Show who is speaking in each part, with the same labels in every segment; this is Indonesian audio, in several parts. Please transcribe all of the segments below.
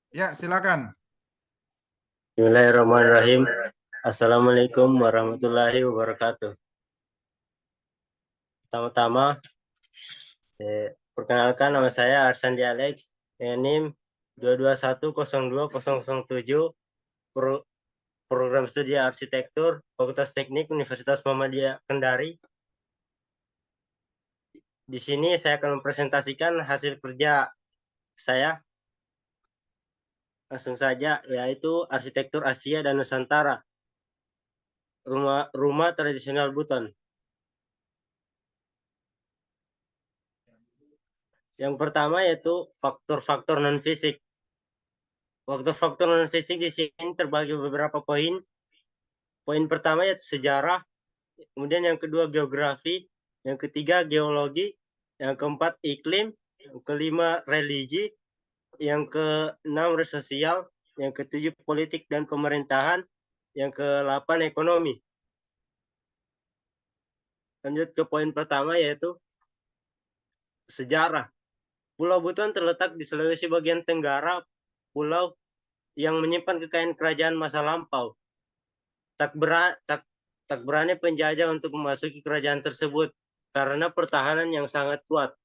Speaker 1: Ya, silakan.
Speaker 2: Bismillahirrahmanirrahim. Assalamualaikum warahmatullahi wabarakatuh. Pertama-tama, perkenalkan nama saya Arsandi Alex, NIM 221020007, program studi arsitektur, Fakultas Teknik Universitas Muhammadiyah Kendari. Di sini saya akan mempresentasikan hasil kerja saya. Langsung saja, yaitu arsitektur Asia dan Nusantara, rumah tradisional Buton. Yang pertama yaitu faktor-faktor non-fisik. Faktor-faktor non-fisik di sini terbagi beberapa poin. Poin pertama yaitu sejarah, kemudian yang kedua geografi, yang ketiga geologi, yang keempat iklim, yang kelima religi, yang keenam sosial, yang ketujuh politik dan pemerintahan, yang ke-8 ekonomi. Lanjut ke poin pertama yaitu sejarah. Pulau Buton terletak di Sulawesi bagian tenggara, pulau yang menyimpan kekayaan kerajaan masa lampau. Tak, ber, tak, tak berani penjajah untuk memasuki kerajaan tersebut karena pertahanan yang sangat kuat.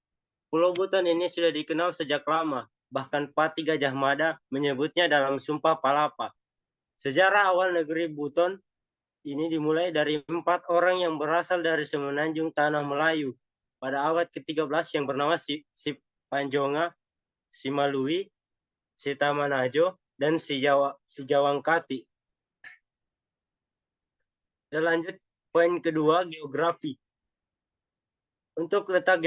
Speaker 2: Pulau Buton ini sudah dikenal sejak lama, bahkan Pati Gajah Mada menyebutnya dalam Sumpah Palapa. Sejarah awal negeri Buton ini dimulai dari 4 orang yang berasal dari semenanjung tanah Melayu pada abad ke-13 yang bernama si Panjonga, si Malui, si Tamanajo, dan si Jawangkati. Dan lanjut poin kedua, geografi. Untuk letak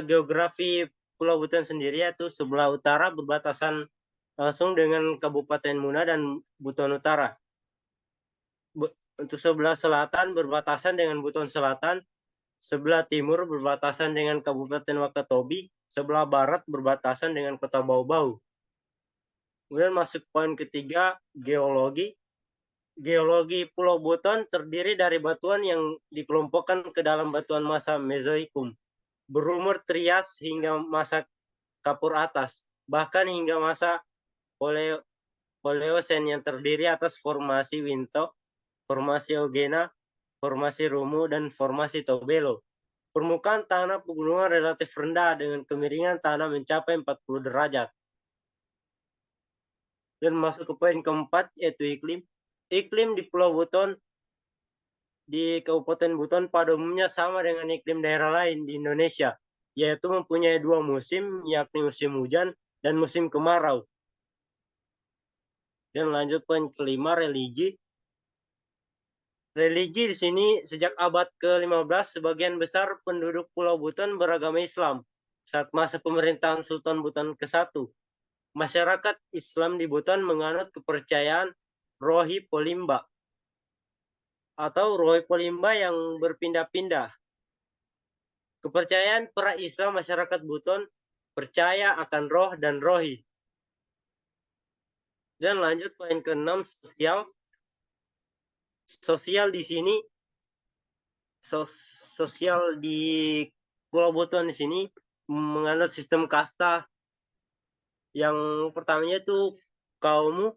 Speaker 2: geografi Pulau Buton sendiri yaitu sebelah utara berbatasan langsung dengan Kabupaten Muna dan Buton Utara. Untuk sebelah selatan berbatasan dengan Buton Selatan, sebelah timur berbatasan dengan Kabupaten Wakatobi, sebelah barat berbatasan dengan Kota Bau-Bau. Kemudian masuk poin ketiga, geologi. Geologi Pulau Buton terdiri dari batuan yang dikelompokkan ke dalam batuan masa Mesoikum, berumur Trias hingga masa Kapur atas, bahkan hingga masa Paleosen yang terdiri atas formasi Winto, formasi Ogena, formasi Rumu, dan formasi Tobelo. Permukaan tanah pegunungan relatif rendah dengan kemiringan tanah mencapai 40 derajat. Dan masuk ke poin keempat yaitu iklim. Iklim di Pulau Buton di Kabupaten Buton pada umumnya sama dengan iklim daerah lain di Indonesia, yaitu mempunyai 2 musim, yakni musim hujan dan musim kemarau. Dan lanjut poin kelima, religi. Religi di sini sejak abad ke-15 sebagian besar penduduk Pulau Buton beragama Islam. Saat masa pemerintahan Sultan Buton ke-1, masyarakat Islam di Buton menganut kepercayaan Rohi Polimba atau Rohi Polimba yang berpindah-pindah. Kepercayaan pra-Islam masyarakat Buton percaya akan roh dan rohi. Dan lanjut poin ke-6, sosial. Sosial di sini sosial di Pulau Buton di sini menganut sistem kasta. Yang pertamanya itu kaummu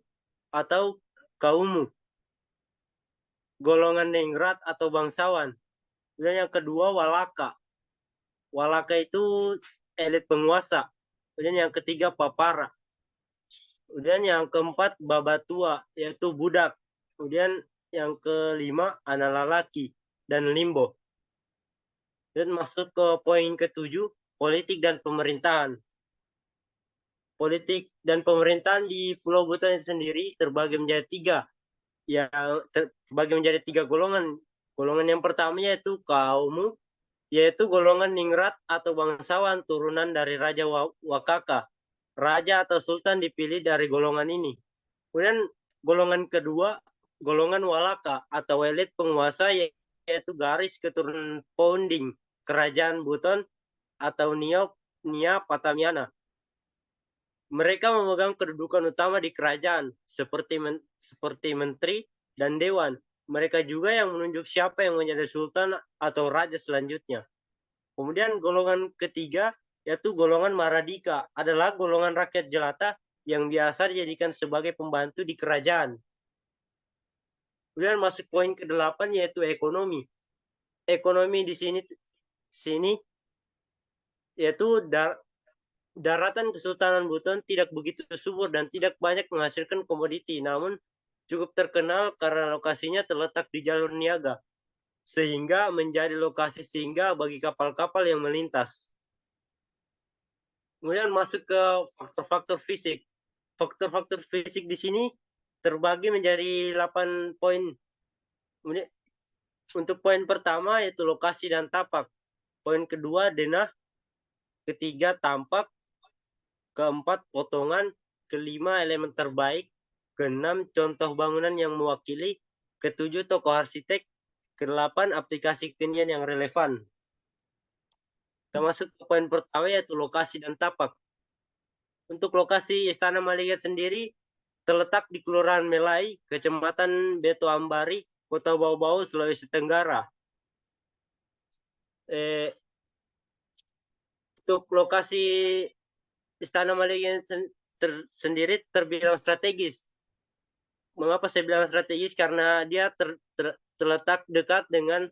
Speaker 2: atau kaummu, golongan ningrat atau bangsawan. Dan yang kedua walaka. Walaka itu elit penguasa. Kemudian yang ketiga papara. Kemudian yang keempat babatua yaitu budak. Kemudian yang kelima anak lalaki dan limbo. Dan masuk ke poin ke-7, politik dan pemerintahan. Politik dan pemerintahan di Pulau Buton sendiri terbagi menjadi 3. Yang terbagi menjadi 3 golongan. Golongan yang pertama yaitu kaummu, yaitu golongan ningrat atau bangsawan turunan dari Raja Wakaka. Raja atau sultan dipilih dari golongan ini. Kemudian golongan kedua, golongan walaka atau elit penguasa, yaitu garis keturunan founding kerajaan Buton atau Nia Patamiana. Mereka memegang kedudukan utama di kerajaan seperti menteri dan dewan. Mereka juga yang menunjuk siapa yang menjadi sultan atau raja selanjutnya. Kemudian golongan ketiga yaitu golongan Maradika, adalah golongan rakyat jelata yang biasa dijadikan sebagai pembantu di kerajaan. Kemudian masuk poin ke-8 yaitu ekonomi. Ekonomi di sini yaitu daratan Kesultanan Buton tidak begitu subur dan tidak banyak menghasilkan komoditi, namun cukup terkenal karena lokasinya terletak di jalur niaga, sehingga menjadi lokasi singgah bagi kapal-kapal yang melintas. Kemudian masuk ke faktor-faktor fisik. Faktor-faktor fisik di sini terbagi menjadi 8 poin. Kemudian untuk poin pertama yaitu lokasi dan tapak. Poin kedua denah, ketiga tampak, keempat potongan, kelima elemen terbaik, keenam contoh bangunan yang mewakili, ketujuh tokoh arsitek, kedelapan aplikasi kekinian yang relevan. Kita masuk ke poin pertama yaitu lokasi dan tapak. Untuk lokasi Istana Maligat sendiri terletak di Kelurahan Melai, Kecamatan Beto Ambari, Kota Bau-Bau, Sulawesi Tenggara. Untuk lokasi Istana Maligat sendiri terbilang strategis. Mengapa saya bilang strategis? Karena dia terletak dekat dengan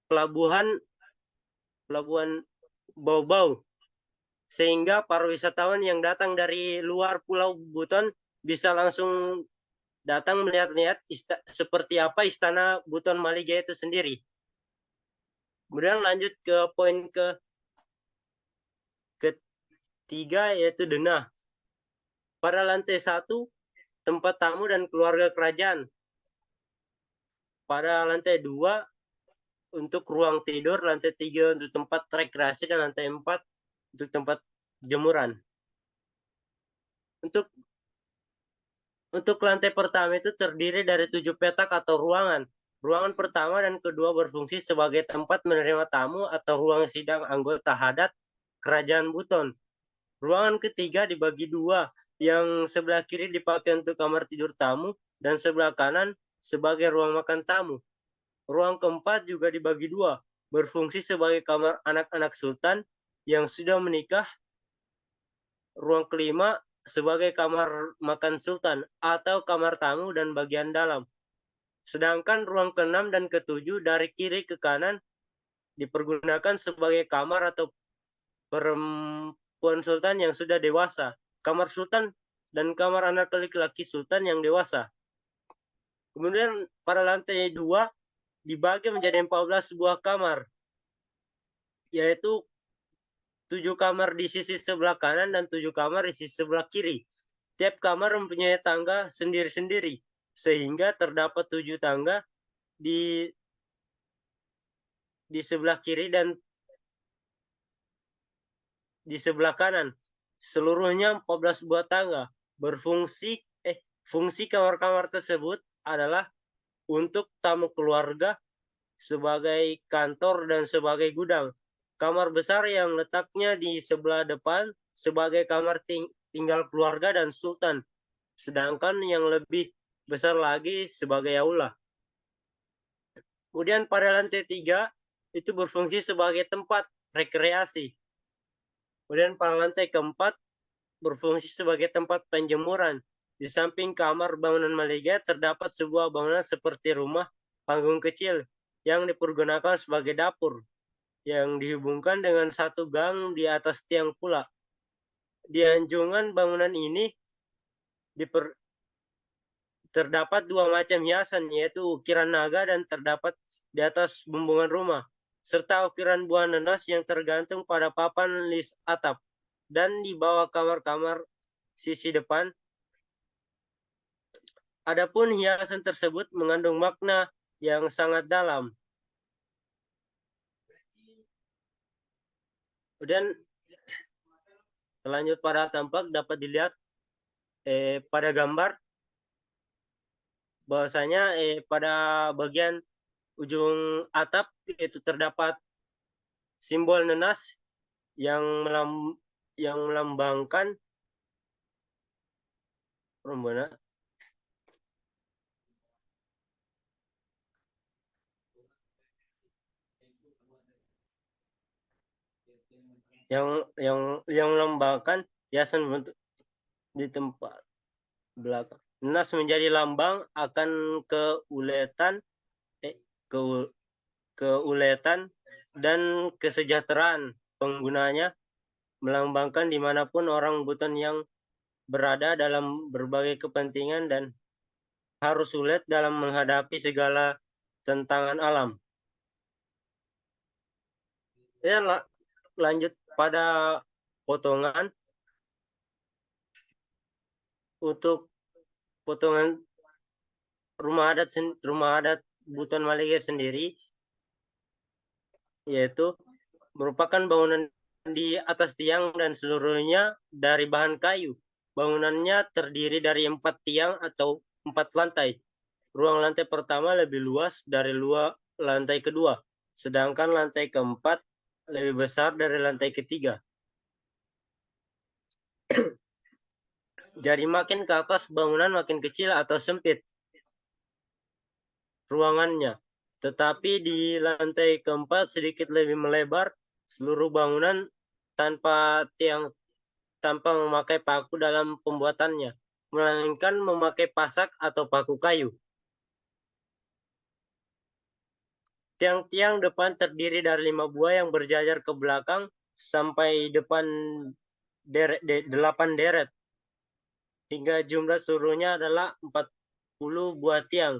Speaker 2: pelabuhan Bau-Bau, sehingga para wisatawan yang datang dari luar Pulau Buton bisa langsung datang melihat-lihat seperti apa Istana Buton Maliga itu sendiri. Kemudian lanjut ke poin ketiga yaitu denah. Pada lantai 1 tempat tamu dan keluarga kerajaan. Pada lantai 2 untuk ruang tidur, lantai 3 untuk tempat rekreasi, dan lantai 4 untuk tempat jemuran. Untuk lantai pertama itu terdiri dari 7 petak atau ruangan. Ruangan pertama dan kedua berfungsi sebagai tempat menerima tamu atau ruang sidang anggota Hadat Kerajaan Buton. Ruangan ketiga dibagi dua, yang sebelah kiri dipakai untuk kamar tidur tamu dan sebelah kanan sebagai ruang makan tamu. Ruang keempat juga dibagi dua, berfungsi sebagai kamar anak-anak sultan yang sudah menikah. Ruang kelima sebagai kamar makan sultan atau kamar tamu dan bagian dalam. Sedangkan ruang ke-6 dan ke-7 dari kiri ke kanan dipergunakan sebagai kamar atau perempuan sultan yang sudah dewasa, kamar sultan, dan kamar anak laki-laki sultan yang dewasa. Kemudian pada lantai 2 dibagi menjadi 14 buah kamar, yaitu 7 kamar di sisi sebelah kanan dan 7 kamar di sisi sebelah kiri. Tiap kamar mempunyai tangga sendiri-sendiri, sehingga terdapat 7 tangga di sebelah kiri dan di sebelah kanan. Seluruhnya 14 buah tangga. Fungsi kamar-kamar tersebut adalah untuk tamu keluarga, sebagai kantor, dan sebagai gudang. Kamar besar yang letaknya di sebelah depan sebagai kamar tinggal keluarga dan sultan, sedangkan yang lebih besar lagi sebagai aula. Kemudian pada lantai 3 itu berfungsi sebagai tempat rekreasi. Kemudian pada lantai keempat berfungsi sebagai tempat penjemuran. Di samping kamar bangunan Maliga terdapat sebuah bangunan seperti rumah panggung kecil yang dipergunakan sebagai dapur, yang dihubungkan dengan satu gang di atas tiang pula. Di anjungan bangunan ini terdapat 2 macam hiasan, yaitu ukiran naga dan terdapat di atas bumbungan rumah, serta ukiran buah nanas yang tergantung pada papan lis atap. Dan di bawah kamar-kamar sisi depan. Adapun hiasan tersebut mengandung makna yang sangat dalam. Kemudian lanjut pada tampak dapat dilihat pada gambar bahwasanya pada bagian ujung atap itu terdapat simbol nanas yang melambangkan yang melambangkan hiasan bentuk di tempat belakang. Nas menjadi lambang akan keuletan, eh, ke, keuletan dan kesejahteraan penggunanya, melambangkan dimanapun orang Buton yang berada dalam berbagai kepentingan dan harus sulit dalam menghadapi segala tantangan alam. Ya, lanjut pada potongan. Untuk potongan rumah adat Buton Malige sendiri, yaitu merupakan bangunan di atas tiang dan seluruhnya dari bahan kayu. Bangunannya terdiri dari 4 tiang atau 4 lantai. Ruang lantai pertama lebih luas dari lantai kedua, sedangkan lantai keempat lebih besar dari lantai ketiga. Jadi makin ke atas bangunan makin kecil atau sempit ruangannya. Tetapi di lantai keempat sedikit lebih melebar. Seluruh bangunan tanpa tiang tanpa memakai paku dalam pembuatannya, melainkan memakai pasak atau paku kayu. Tiang-tiang depan terdiri dari 5 buah yang berjajar ke belakang sampai depan 8 deret. Hingga jumlah seluruhnya adalah 40 buah tiang.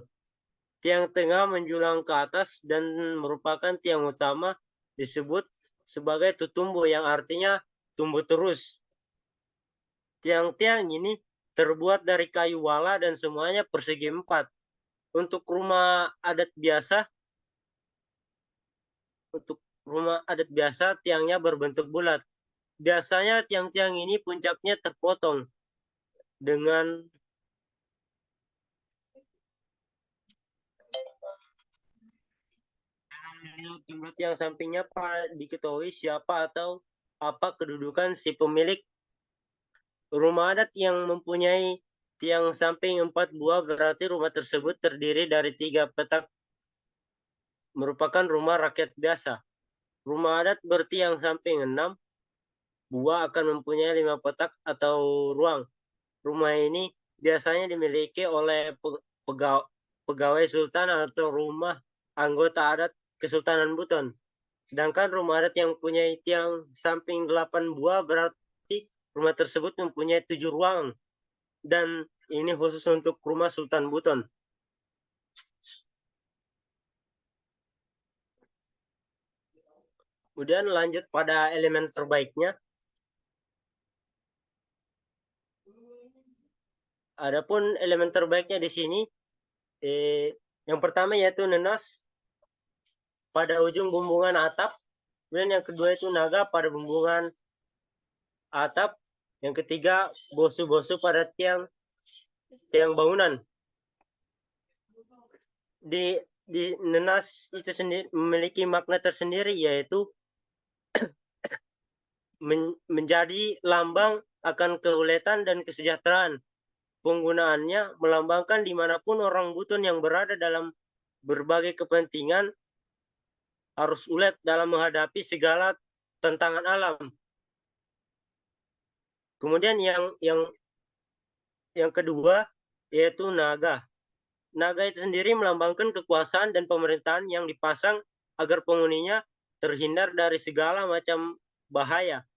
Speaker 2: Tiang tengah menjulang ke atas dan merupakan tiang utama, disebut sebagai tutumbo yang artinya tumbuh terus. Tiang-tiang ini terbuat dari kayu wala dan semuanya persegi 4. Untuk rumah adat biasa, tiangnya berbentuk bulat. Biasanya tiang-tiang ini puncaknya terpotong dengan melihat jumlah tiang sampingnya diketahui siapa atau apa kedudukan si pemilik rumah adat. Yang mempunyai tiang samping 4 buah berarti rumah tersebut terdiri dari 3 petak, merupakan rumah rakyat biasa. Rumah adat bertiang samping 6 buah akan mempunyai 5 petak atau ruang. Rumah ini biasanya dimiliki oleh pegawai sultan atau rumah anggota adat Kesultanan Buton. Sedangkan rumah adat yang punya tiang samping 8 buah berarti rumah tersebut mempunyai 7 ruang. Dan ini khusus untuk rumah Sultan Buton. Kemudian lanjut pada elemen terbaiknya. Adapun elemen terbaiknya di sini, yang pertama yaitu nenas pada ujung bumbungan atap. Kemudian yang kedua itu naga pada bumbungan atap. Yang ketiga bosu-bosu pada tiang bangunan. Di nenas itu sendiri memiliki makna tersendiri, yaitu menjadi lambang akan keuletan dan kesejahteraan. Penggunaannya melambangkan dimanapun orang Buton yang berada dalam berbagai kepentingan harus ulet dalam menghadapi segala tantangan alam. Kemudian yang kedua yaitu naga. Naga itu sendiri melambangkan kekuasaan dan pemerintahan yang dipasang agar penghuninya terhindar dari segala macam bahaya,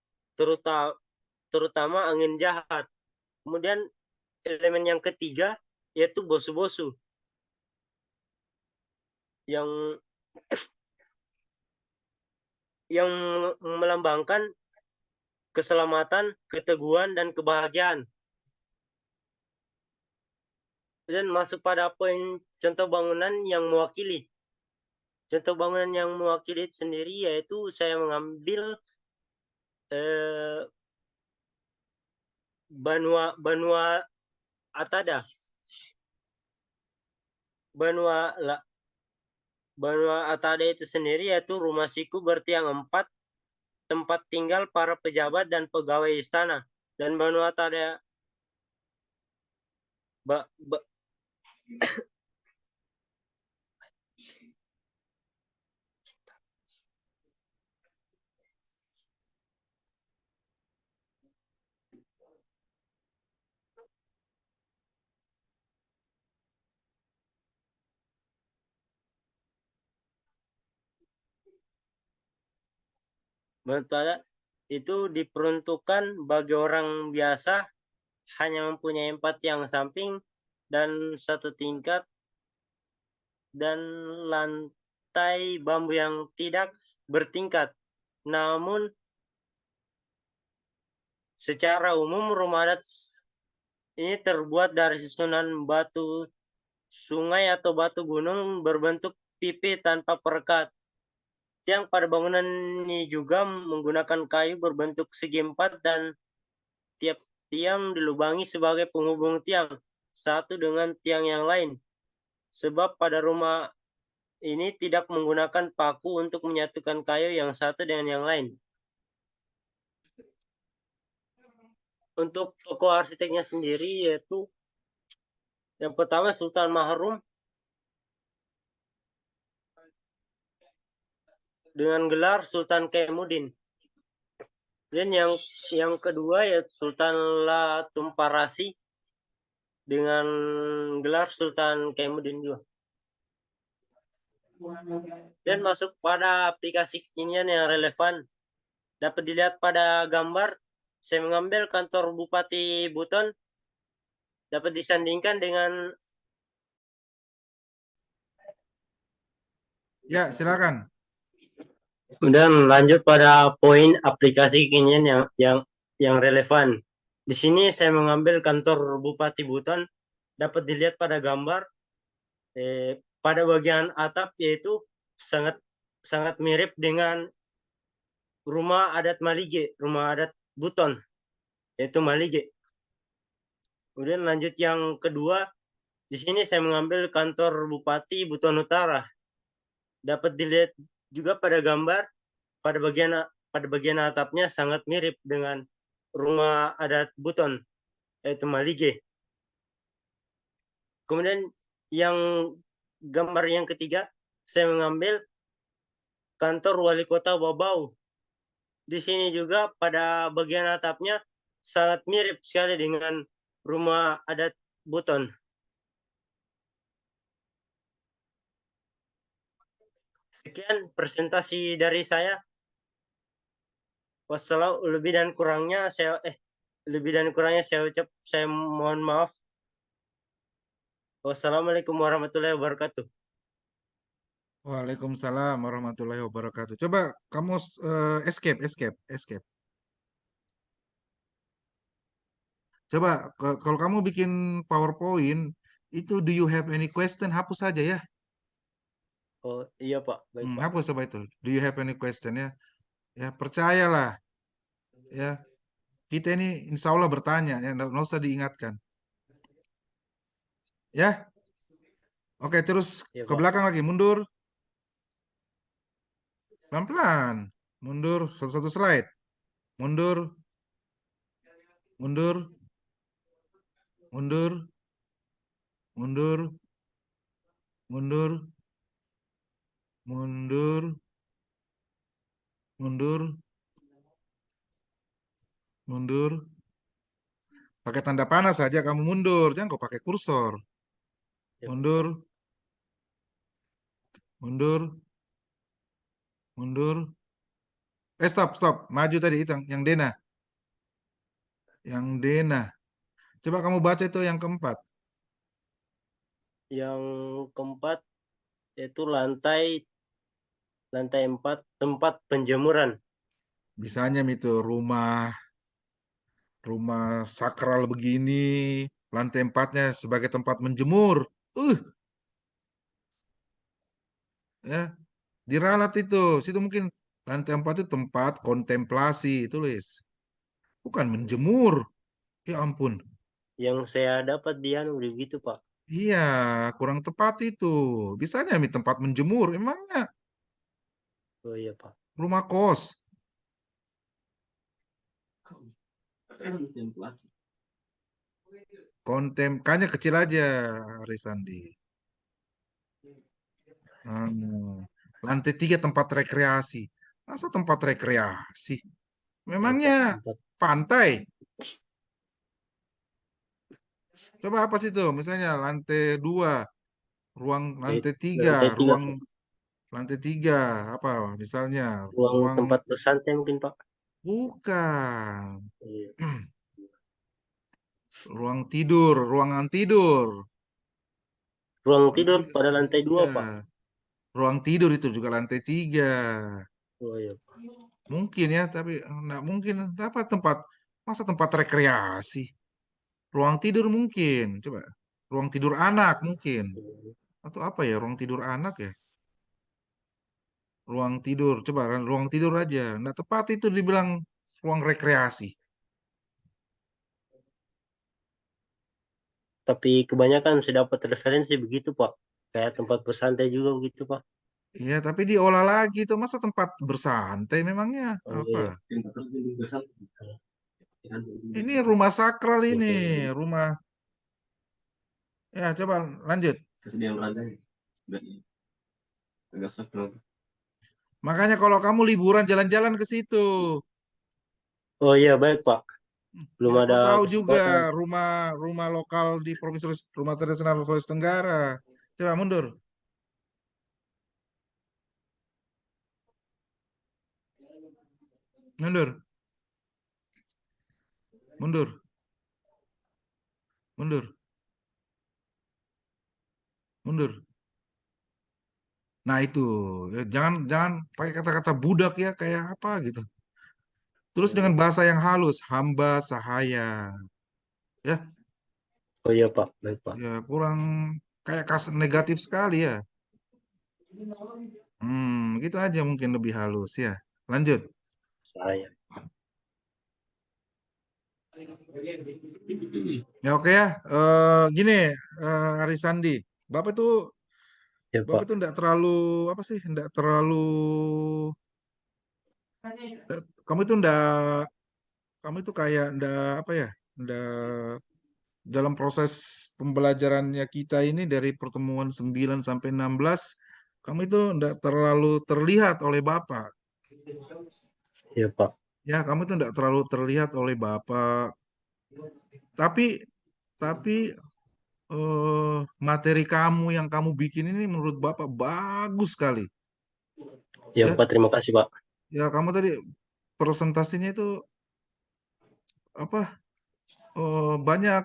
Speaker 2: terutama angin jahat. Kemudian elemen yang ketiga yaitu bosu-bosu yang yang melambangkan keselamatan, keteguhan, dan kebahagiaan. Dan masuk pada poin contoh bangunan yang mewakili. Contoh bangunan yang mewakili sendiri yaitu saya mengambil Banua Atada. Banua Atada itu sendiri yaitu rumah siku bertiang 4, tempat tinggal para pejabat dan pegawai istana. Dan Banua Atada ba, ba, menurut saya itu diperuntukkan bagi orang biasa, hanya mempunyai 4 tiang samping dan 1 tingkat, dan lantai bambu yang tidak bertingkat. Namun secara umum rumah adat ini terbuat dari susunan batu sungai atau batu gunung berbentuk pipi tanpa perekat. Tiang pada bangunan ini juga menggunakan kayu berbentuk segi empat, dan tiap tiang dilubangi sebagai penghubung tiang satu dengan tiang yang lain. Sebab pada rumah ini tidak menggunakan paku untuk menyatukan kayu yang satu dengan yang lain. Untuk tokoh arsiteknya sendiri yaitu yang pertama Sultan Mahrum dengan gelar Sultan Kaimuddin. Dan yang kedua yaitu Sultan La Tumparasi dengan gelar Sultan Kaimuddin juga. Dan masuk pada aplikasi kekinian yang relevan. Dapat dilihat pada gambar, saya mengambil kantor Bupati Buton, dapat disandingkan dengan.
Speaker 1: Ya, silakan.
Speaker 2: Kemudian lanjut pada poin aplikasi kekinian yang relevan. Di sini saya mengambil kantor Bupati Buton, dapat dilihat pada gambar, pada bagian atap yaitu sangat sangat mirip dengan rumah adat Malige, rumah adat Buton, yaitu Malige. Kemudian lanjut yang kedua, di sini saya mengambil kantor Bupati Buton Utara. Dapat dilihat juga pada gambar, pada bagian atapnya sangat mirip dengan rumah adat Buton, yaitu Malige. Kemudian yang gambar yang ketiga, saya mengambil kantor Wali Kota Babau. Di sini juga pada bagian atapnya sangat mirip sekali dengan rumah adat Buton. Sekian presentasi dari saya. Wassalamualaikum, lebih dan kurangnya saya mohon maaf. Wassalamualaikum warahmatullahi wabarakatuh.
Speaker 1: Waalaikumsalam warahmatullahi wabarakatuh. Coba kamu escape. Coba kalau kamu bikin PowerPoint itu, do you have any question? Hapus saja ya.
Speaker 2: Oh iya Pak, baik Pak.
Speaker 1: Hapus coba itu. Do you have any question ya? Ya percayalah ya. Kita ini insya Allah bertanya ya, nggak usah diingatkan. Ya. Oke, terus
Speaker 2: Iya
Speaker 1: ke
Speaker 2: Pak.
Speaker 1: belakang lagi, mundur. Pelan-pelan. Mundur satu slide. Mundur. Mundur. Mundur. Mundur. Mundur. Mundur. Mundur. Mundur. Pakai tanda panah saja kamu mundur, jangan kau pakai kursor.
Speaker 2: Iya, Pak.
Speaker 1: Mundur. Mundur. Mundur. Stop. Maju tadi itu yang Dena. Yang Dena. Coba kamu baca itu yang keempat.
Speaker 2: Yang keempat yaitu lantai 4 tempat penjemuran.
Speaker 1: Bisanya itu rumah sakral begini, lantai empatnya sebagai tempat menjemur. Ya, diralat itu. Situ mungkin lantai 4 itu tempat kontemplasi, tulis. Bukan menjemur. Ya ampun.
Speaker 2: Yang saya dapat di begitu Pak.
Speaker 1: Iya, kurang tepat itu. Bisanya tempat menjemur, emangnya
Speaker 2: Oh iya Pak.
Speaker 1: rumah kos. Kayaknya kecil aja, Arisandi. Lantai 3 tempat rekreasi. Masa tempat rekreasi? Memangnya
Speaker 2: Tempat
Speaker 1: pantai? Coba apa sih itu? Misalnya lantai 2, lantai 3,
Speaker 2: lantai 3
Speaker 1: ruang
Speaker 2: Pak.
Speaker 1: Lantai 3 apa misalnya
Speaker 2: Ruang
Speaker 1: ruang
Speaker 2: tempat bersantai mungkin, Pak.
Speaker 1: bukan.
Speaker 2: Iya.
Speaker 1: Ruang tidur, ruangan tidur.
Speaker 2: Ruang
Speaker 1: Ruang
Speaker 2: tidur
Speaker 1: tidur.
Speaker 2: pada lantai 2,
Speaker 1: Iya,
Speaker 2: Pak.
Speaker 1: ruang tidur itu juga lantai 3.
Speaker 2: Oh iya.
Speaker 1: Mungkin ya, tapi enggak mungkin apa tempat masa tempat rekreasi. Ruang tidur mungkin. Coba. Ruang tidur anak mungkin. Atau apa ya, ruang tidur anak ya? Ruang tidur. Coba ruang tidur aja. Enggak tepat itu dibilang ruang rekreasi.
Speaker 2: Tapi kebanyakan saya dapat referensi begitu, Pak. Kayak tempat bersantai juga begitu, Pak.
Speaker 1: Iya, tapi diolah lagi itu masa tempat bersantai memangnya
Speaker 2: Oh
Speaker 1: apa?
Speaker 2: iya.
Speaker 1: Ini rumah sakral ini, rumah. Ya, coba lanjut. Makanya kalau kamu liburan jalan-jalan ke situ.
Speaker 2: Oh iya, baik, Pak. Belum
Speaker 1: Biar
Speaker 2: ada
Speaker 1: kau tahu juga
Speaker 2: kesempatan.
Speaker 1: rumah lokal di Provinsi rumah tradisional Sulawesi Tenggara. Coba mundur, mundur, mundur, mundur, mundur. Nah itu, ya, jangan jangan pakai kata-kata budak ya kayak apa gitu. Terus dengan bahasa yang halus, hamba sahaya. Ya,
Speaker 2: Oh iya, Pak. Baik, Pak.
Speaker 1: ya kurang kayak kas negatif sekali ya. Gitu aja mungkin lebih halus ya. Lanjut.
Speaker 2: Saya.
Speaker 1: Ya oke ya. Gini, Arisandi, Bapak tuh
Speaker 2: Ya,
Speaker 1: Bapak
Speaker 2: Pak.
Speaker 1: tuh enggak terlalu apa sih? Enggak terlalu kamu itu kamu itu kayak enggak apa ya? Enggak dalam proses pembelajarannya kita ini dari pertemuan 9 sampai 16 kamu itu enggak terlalu terlihat oleh Bapak.
Speaker 2: Ya, Pak.
Speaker 1: Ya, kamu itu enggak terlalu terlihat oleh Bapak. Tapi tapi materi kamu yang kamu bikin ini menurut Bapak bagus sekali.
Speaker 2: Ya,
Speaker 1: Ya,
Speaker 2: Pak. Terima kasih, Pak.
Speaker 1: ya kamu tadi presentasinya itu apa? Banyak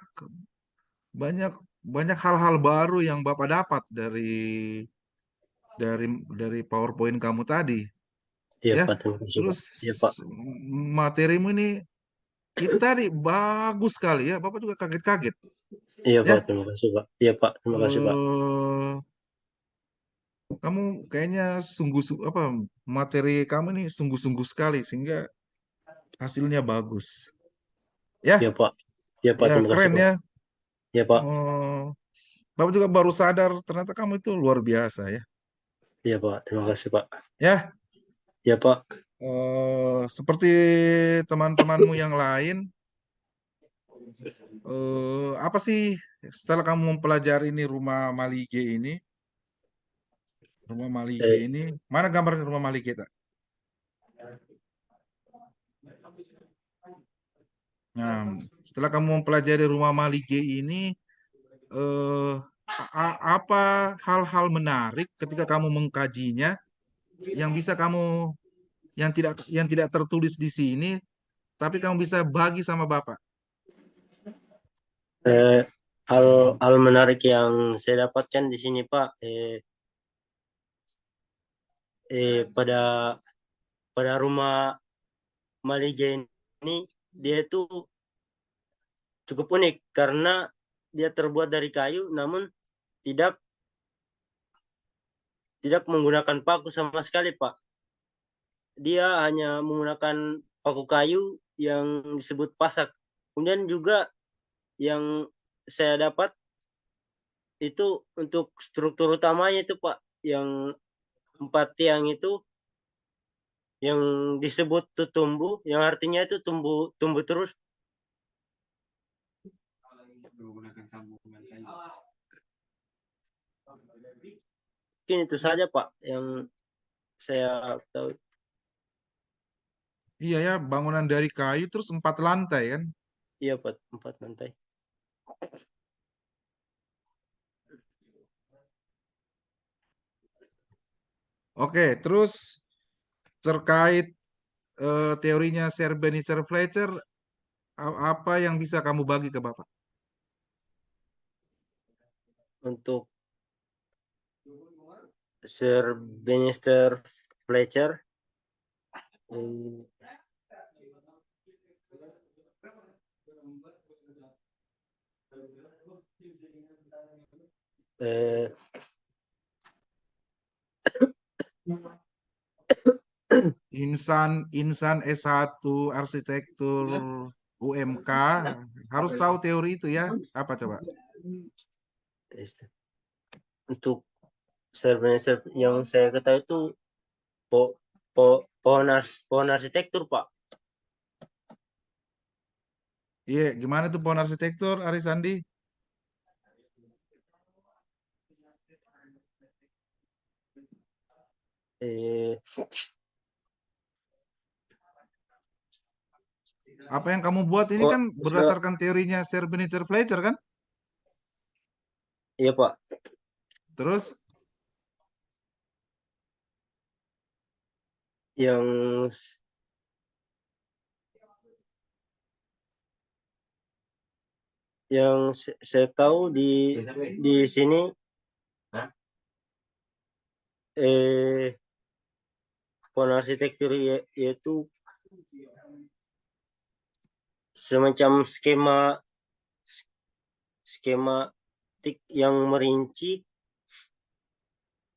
Speaker 1: banyak banyak hal-hal baru yang Bapak dapat dari PowerPoint kamu tadi,
Speaker 2: Ya,
Speaker 1: ya.
Speaker 2: Pak. Terima kasih, Pak.
Speaker 1: Terus
Speaker 2: Ya, Pak.
Speaker 1: materimu ini itu tadi bagus sekali ya. Bapak juga kaget-kaget,
Speaker 2: Iya, Pak.
Speaker 1: ya.
Speaker 2: Terima kasih, Pak. Iya, Pak. Terima kasih, Pak.
Speaker 1: eh Kamu kayaknya apa materi kamu ini sungguh-sungguh sekali sehingga hasilnya bagus.
Speaker 2: Iya,
Speaker 1: Ya,
Speaker 2: Pak. Iya, Pak.
Speaker 1: ya
Speaker 2: Terima kasih,
Speaker 1: keren
Speaker 2: Pak.
Speaker 1: ya.
Speaker 2: Iya, Pak.
Speaker 1: Oh, Bapak juga baru sadar ternyata kamu itu luar biasa ya.
Speaker 2: Iya, Pak. Terima kasih, Pak.
Speaker 1: Ya,
Speaker 2: Iya, Pak.
Speaker 1: seperti teman-temanmu yang lain, apa sih setelah kamu mempelajari ini rumah Malige
Speaker 2: Eh,
Speaker 1: ini, mana gambar rumah Malige tak? Nah, setelah kamu mempelajari rumah Malige ini, eh, apa hal-hal menarik ketika kamu mengkajinya yang bisa kamu yang tidak tertulis di sini, tapi kamu bisa bagi sama Bapak?
Speaker 2: eh, hal hal menarik yang saya dapatkan di sini, Pak. Pada rumah Malige ini dia itu cukup unik karena dia terbuat dari kayu namun tidak tidak menggunakan paku sama sekali, Pak. Dia hanya menggunakan paku kayu yang disebut pasak. Kemudian juga yang saya dapat itu untuk struktur utamanya itu, Pak, yang 4 tiang itu yang disebut tutumbu, yang artinya itu tumbuh tumbuh terus. Mungkin itu saja, Pak, yang saya tahu.
Speaker 1: Iya ya, bangunan dari kayu terus 4 lantai kan?
Speaker 2: Iya, Pak, 4 lantai.
Speaker 1: Oke, terus terkait teorinya Sir Fletcher, apa yang bisa kamu bagi ke Bapak?
Speaker 2: Untuk Sir Bannister Fletcher, eh, eh,
Speaker 1: Insan Insan S1 Arsitektur UMK harus tahu teori itu ya. Apa coba?
Speaker 2: untuk Sir Bannister yang saya ketahui itu po, pohon arsitektur, Pak.
Speaker 1: Iya, gimana tuh pohon arsitektur, Arisandi?
Speaker 2: Eh,
Speaker 1: Apa yang kamu buat ini
Speaker 2: oh,
Speaker 1: kan berdasarkan teorinya Sir Fletcher kan?
Speaker 2: iya, Pak.
Speaker 1: Terus
Speaker 2: Yang saya tahu di sini, eh pohon arsitektur yaitu semacam skematik yang merinci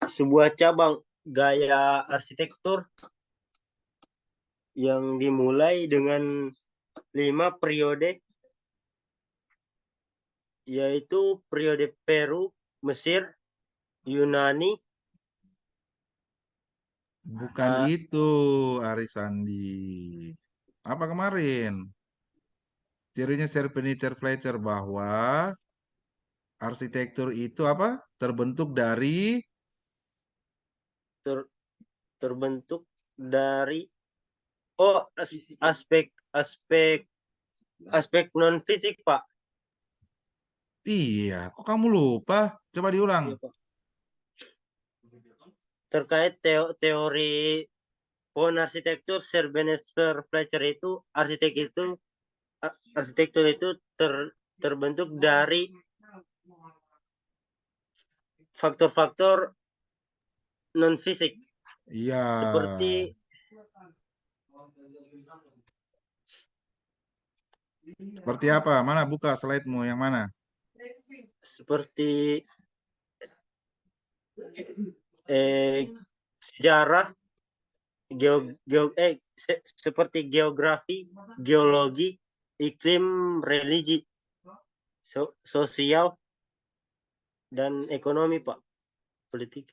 Speaker 2: sebuah cabang gaya arsitektur yang dimulai dengan 5 periode, yaitu periode Peru, Mesir, Yunani,
Speaker 1: bukan itu, Arisandi. Apa kemarin? Teorinya Sir Fletcher bahwa arsitektur itu apa? Terbentuk dari
Speaker 2: ter, terbentuk dari aspek aspek aspek non fisik, Pak.
Speaker 1: iya, kok kamu lupa? Coba diulang.
Speaker 2: Iya, Pak. Terkait teori pohon arsitektur Sir Bannister Fletcher itu, arsitektur itu terbentuk dari faktor-faktor non fisik
Speaker 1: Iya.
Speaker 2: seperti
Speaker 1: Seperti apa? Mana buka slide-mu yang mana?
Speaker 2: seperti eh, sejarah, seperti geografi, geologi, iklim, religi, sosial, dan ekonomi, Pak. Politik.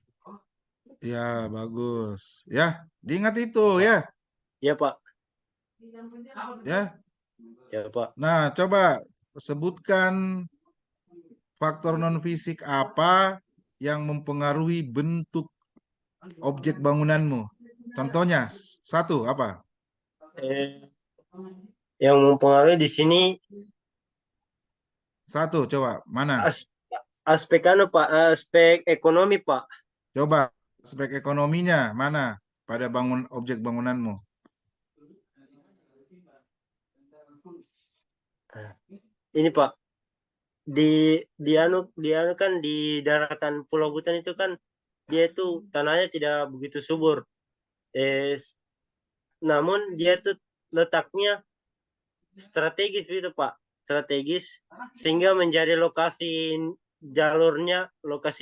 Speaker 1: Ya, bagus. Ya, diingat itu
Speaker 2: Ya, Pak.
Speaker 1: ya.
Speaker 2: Ya, Pak.
Speaker 1: Ya.
Speaker 2: Ya, Pak.
Speaker 1: Nah, coba sebutkan faktor non fisik apa yang mempengaruhi bentuk objek bangunanmu. Contohnya, satu apa?
Speaker 2: Eh, yang mempengaruhi di sini
Speaker 1: Satu, coba. Mana?
Speaker 2: as, aspek Pak, aspek ekonomi, Pak.
Speaker 1: Coba aspek ekonominya mana pada objek bangunanmu?
Speaker 2: Ini, Pak, di anu kan di daratan Pulau Buton itu kan dia itu tanahnya tidak begitu subur. Namun dia itu letaknya strategis itu, Pak. Strategis sehingga menjadi lokasi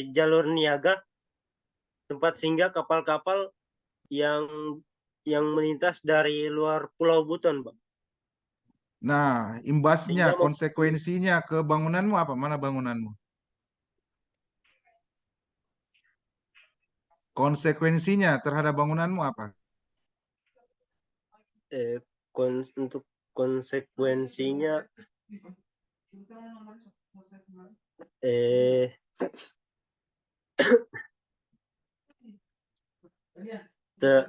Speaker 2: jalur niaga, tempat singgah kapal-kapal yang melintas dari luar Pulau Buton, Pak.
Speaker 1: Nah, imbasnya,
Speaker 2: Sehingga
Speaker 1: konsekuensinya ke bangunanmu apa? Mana bangunanmu? Konsekuensinya terhadap bangunanmu apa?
Speaker 2: eh, untuk konsekuensinya, eh te-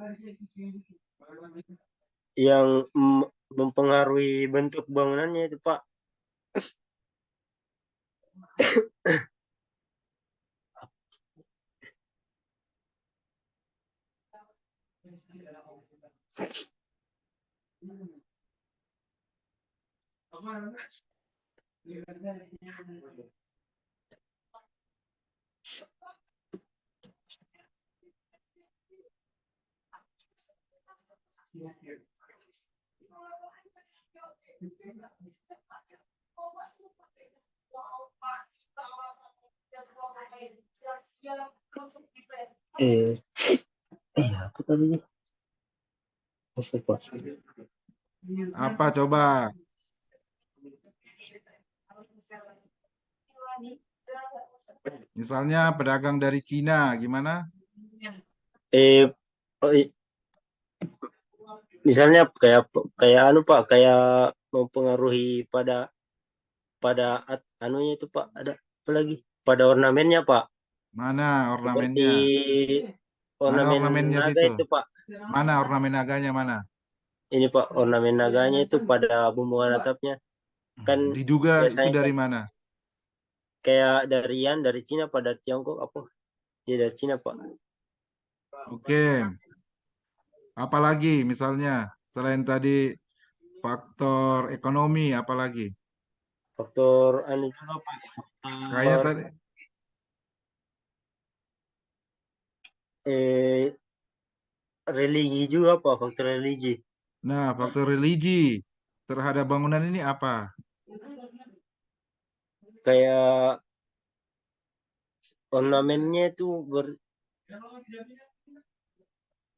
Speaker 2: yang mempengaruhi bentuk bangunannya itu, Pak. Eh, apa tadi? Apa?
Speaker 1: Apa coba? Misalnya pedagang dari Cina, gimana?
Speaker 2: Eh, oh, misalnya kayak kayak anu Pak, kayak mempengaruhi pada anunya itu Pak, ada apa lagi? Pada ornamennya Pak,
Speaker 1: Mana
Speaker 2: seperti
Speaker 1: ornamennya? Mana
Speaker 2: ornamen
Speaker 1: ornamennya
Speaker 2: naga
Speaker 1: situ?
Speaker 2: itu Pak.
Speaker 1: Mana ornamen naganya mana?
Speaker 2: Ini Pak, ornamen naganya itu pada bumbungan atapnya kan
Speaker 1: Diduga itu
Speaker 2: biasanya
Speaker 1: dari
Speaker 2: kan
Speaker 1: mana?
Speaker 2: kayak dari Cina pada Tiongkok apa? Ya dari Cina Pak.
Speaker 1: Oke. Apalagi misalnya selain tadi faktor ekonomi, apalagi?
Speaker 2: Faktor anu juga Pak,
Speaker 1: Kayak
Speaker 2: faktor
Speaker 1: tadi,
Speaker 2: eh religi juga Pak, faktor religi.
Speaker 1: nah faktor religi terhadap bangunan ini apa?
Speaker 2: Kayak ornamennya itu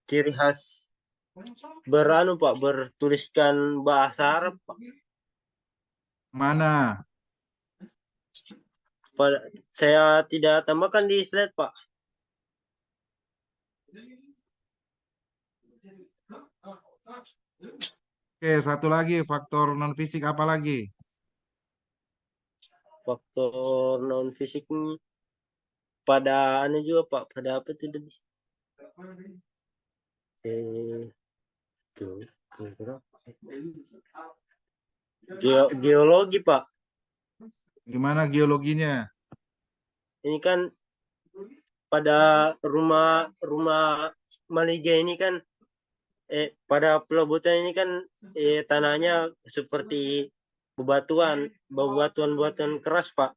Speaker 2: ciri khas beranu Pak, bertuliskan bahasa Arab Pak.
Speaker 1: Mana?
Speaker 2: Saya tidak tambahkan di slide Pak.
Speaker 1: Oke, satu lagi faktor non fisik apa lagi?
Speaker 2: Faktor non fisik pada anu juga Pak, pada apa itu tadi? Eh, geologi Pak.
Speaker 1: Gimana geologinya?
Speaker 2: Ini kan pada rumah rumah Maliga ini kan pada Pulau Buton ini kan tanahnya seperti bebatuan keras Pak,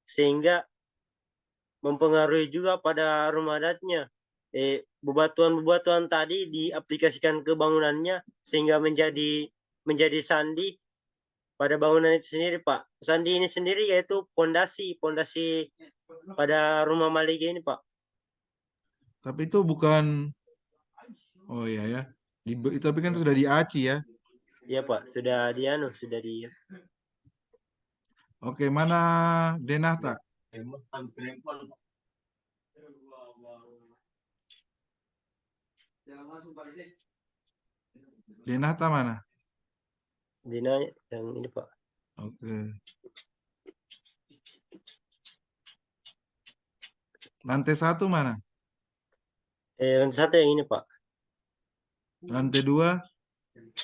Speaker 2: sehingga mempengaruhi juga pada rumah adatnya. Bebatuan tadi diaplikasikan ke bangunannya sehingga menjadi sandi pada bangunan itu sendiri Pak. Sandi ini sendiri yaitu pondasi pada rumah Maliga ini Pak.
Speaker 1: Tapi itu bukan, oh iya ya, tapi kan itu sudah di ACI ya.
Speaker 2: Iya Pak, sudah sudah di.
Speaker 1: Oke, mana Denata? Denata mana?
Speaker 2: Dina yang ini Pak.
Speaker 1: Oke. Lantai satu mana?
Speaker 2: Yang satu yang ini Pak.
Speaker 1: Lantai dua?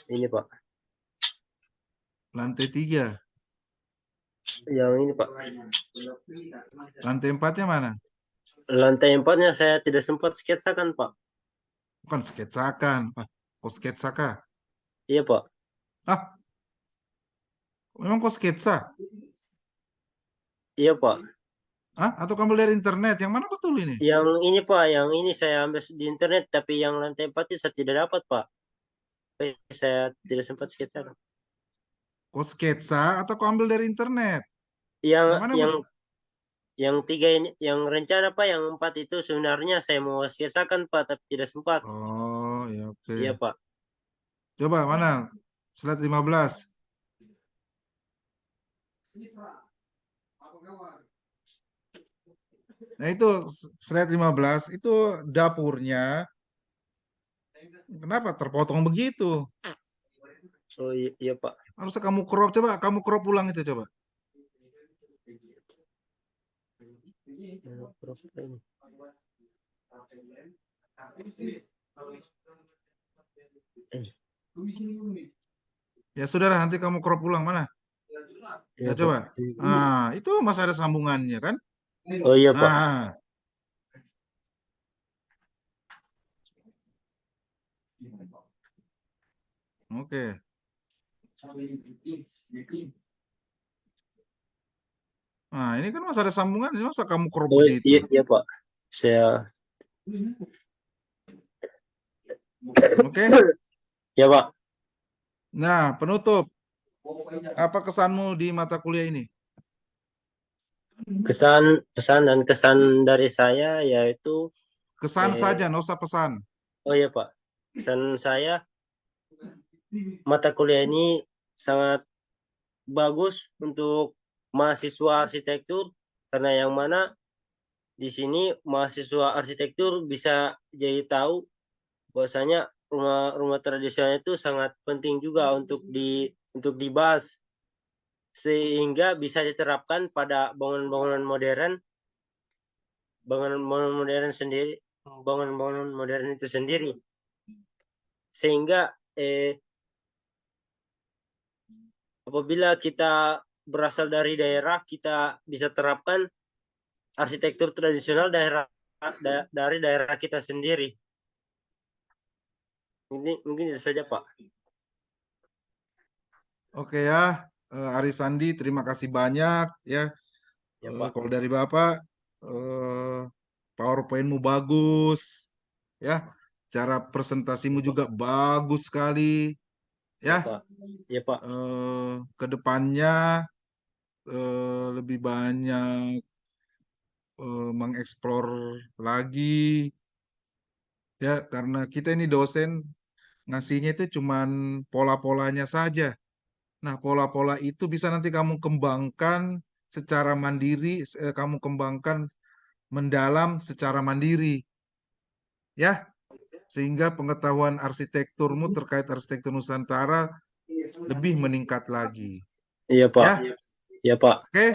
Speaker 2: Ini Pak.
Speaker 1: Lantai tiga?
Speaker 2: Yang ini Pak.
Speaker 1: Lantai empatnya mana?
Speaker 2: Lantai empatnya saya tidak sempat sketsakan Pak.
Speaker 1: Bukan sketsakan. Ah, kok sketsaka?
Speaker 2: Iya Pak.
Speaker 1: Ah, memang kok sketsa?
Speaker 2: Iya Pak.
Speaker 1: Ah, atau kamu dari internet? Yang mana betul ini?
Speaker 2: Yang ini Pak, yang ini saya ambil di internet, tapi yang lantai 4 itu saya tidak dapat Pak. Saya tidak sempat sketsakan.
Speaker 1: Kok sketsa atau kau ambil dari internet?
Speaker 2: Yang
Speaker 1: Yang mana
Speaker 2: yang
Speaker 1: betul?
Speaker 2: yang tiga ini, yang rencana Pak, yang 4 itu sebenarnya saya mau sketsakan Pak, tapi tidak sempat.
Speaker 1: Oh, ya oke.
Speaker 2: Iya Pak.
Speaker 1: Coba mana? Slide 15. Nah itu slide 15 itu dapurnya. Kenapa terpotong begitu?
Speaker 2: Oh iya, iya Pak.
Speaker 1: Harusnya kamu crop. Coba kamu crop ulang itu coba. Ya sudah lah, nanti kamu crop ulang mana?
Speaker 2: Iya
Speaker 1: Ya
Speaker 2: Pak.
Speaker 1: coba. Nah, itu masih ada sambungannya kan?
Speaker 2: Oh iya Pak.
Speaker 1: Nah, Oke. Nah, ini kan masih ada sambungan, masa kamu korup
Speaker 2: Oh
Speaker 1: begitu?
Speaker 2: iya, iya Pak, saya
Speaker 1: Oke.
Speaker 2: ya Pak.
Speaker 1: Nah, penutup. Apa kesanmu di mata kuliah ini?
Speaker 2: Pesan dan kesan dari saya yaitu
Speaker 1: Kesan
Speaker 2: eh,
Speaker 1: saja, nggak usah pesan.
Speaker 2: oh ya Pak, kesan saya mata kuliah ini sangat bagus untuk mahasiswa arsitektur karena yang mana di sini mahasiswa arsitektur bisa jadi tahu bahwasanya rumah-rumah tradisional itu sangat penting juga untuk dibahas sehingga bisa diterapkan pada bangunan-bangunan modern sendiri, bangunan-bangunan modern itu sendiri, sehingga apabila kita berasal dari daerah kita bisa terapkan arsitektur tradisional dari daerah kita sendiri. Ini mungkin itu saja Pak.
Speaker 1: Oke ya, Aris Sandi, terima kasih banyak ya.
Speaker 2: Ya Pak.
Speaker 1: Kalau dari Bapak, PowerPoint-mu bagus, ya. Cara presentasimu juga bagus sekali,
Speaker 2: Ya
Speaker 1: ya.
Speaker 2: Pak. Ya Pak.
Speaker 1: Ke depannya lebih banyak mengeksplor lagi, ya. Karena kita ini dosen ngasihnya itu cuman pola-polanya saja. Nah, pola-pola itu bisa nanti kamu kembangkan secara mandiri, kamu kembangkan mendalam secara mandiri, ya, sehingga pengetahuan arsitekturmu terkait arsitektur Nusantara lebih meningkat lagi,
Speaker 2: Iya Pak.
Speaker 1: ya.
Speaker 2: Ya Pak.
Speaker 1: Oke,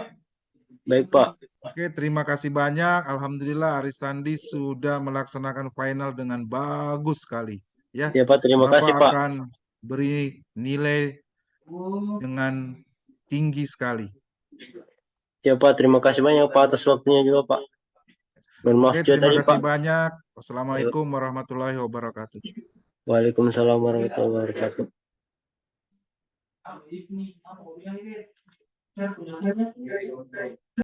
Speaker 2: Baik Pak.
Speaker 1: oke, terima kasih banyak. Alhamdulillah, Aris Sandi sudah melaksanakan final dengan bagus sekali, ya.
Speaker 2: Ya Pak, terima
Speaker 1: Bapak
Speaker 2: kasih Pak.
Speaker 1: akan beri nilai dengan tinggi sekali.
Speaker 2: Ya Pak, terima kasih banyak Pak atas waktunya juga Pak. Mohon maaf
Speaker 1: Oke,
Speaker 2: juga
Speaker 1: terima
Speaker 2: tadi
Speaker 1: kasih
Speaker 2: Pak.
Speaker 1: banyak.
Speaker 2: Ayo.
Speaker 1: Wassalamualaikum warahmatullahi wabarakatuh.
Speaker 2: Waalaikumsalam warahmatullahi wabarakatuh.